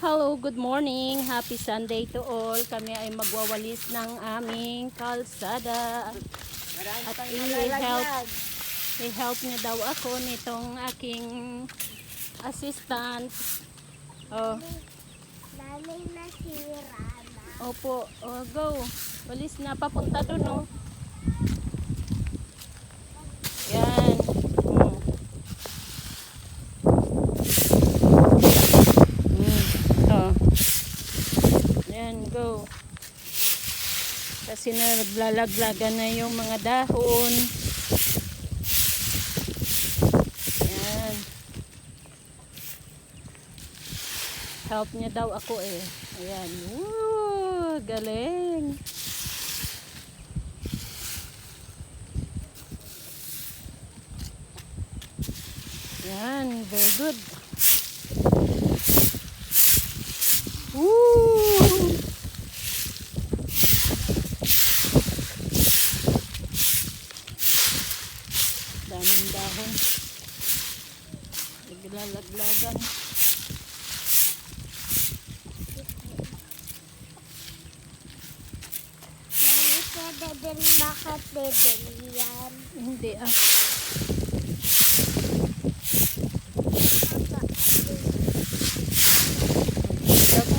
Hello, good morning. Happy Sunday to all. Kami ay magwawalis ng aming kalsada. At i-help niya daw ako nitong aking assistant. Oh. Daming nasira na. Opo, go. Walis na papunta doon, oh. Yan. Yan, go. Kasi naglalaglagan na yung mga dahon. Yan. Help niya daw ako eh. Ayan. Woo! Galing. Yan. Very good. Woo! Daming dahon. Naglalaglagan. Pwede din bakit bibili yan? Hindi ah.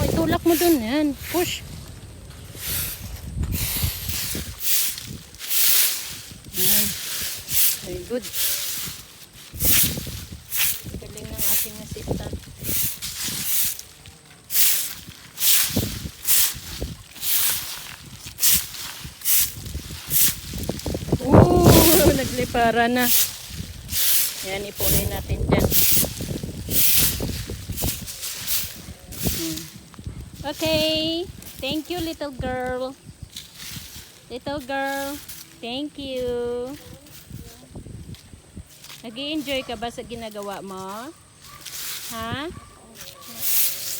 Itulak mo dun. Yan. Push. Yan. Very good. Galing ng ating assistant. Naglipara na. Yan, ipunin natin dyan. Okay. Thank you, little girl. Little girl. Thank you. Nag-i-enjoy ka ba sa ginagawa mo? Ha?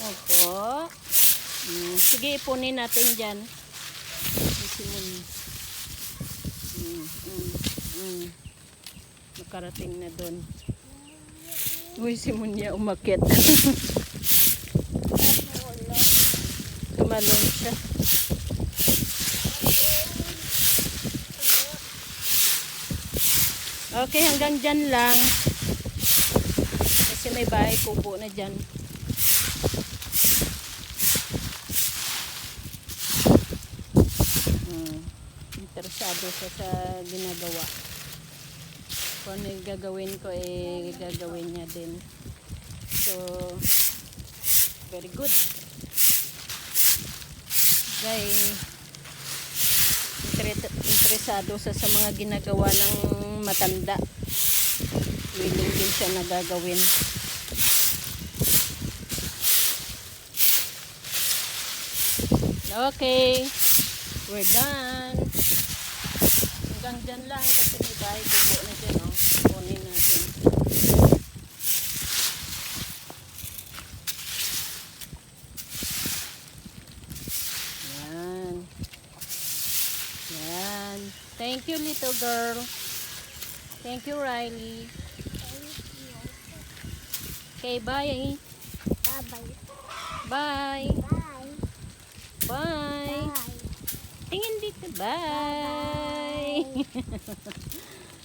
Opo. Sige, ipunin natin dyan. Nakarating na doon. Uy, si Munya umakyat. Tumalon siya. Okay, hanggang dyan lang. Kasi may bahay kubo na dyan. Interesado siya sa ginagawa. Kung ano yung gagawin ko, gagawin niya din. So, very good. Guys, interesado sa mga ginagawa ng matanda. Willing din siya na gagawin. Okay, we're done. Hanggang dyan lang kasi may bahay kubo na dyan, oh. Kunin natin. Yan. Yan. Thank you, little girl. Thank you, Riley. Okay, bye. Bye-bye. Bye. Bye. Bye. Bye. Tingin dito. Bye.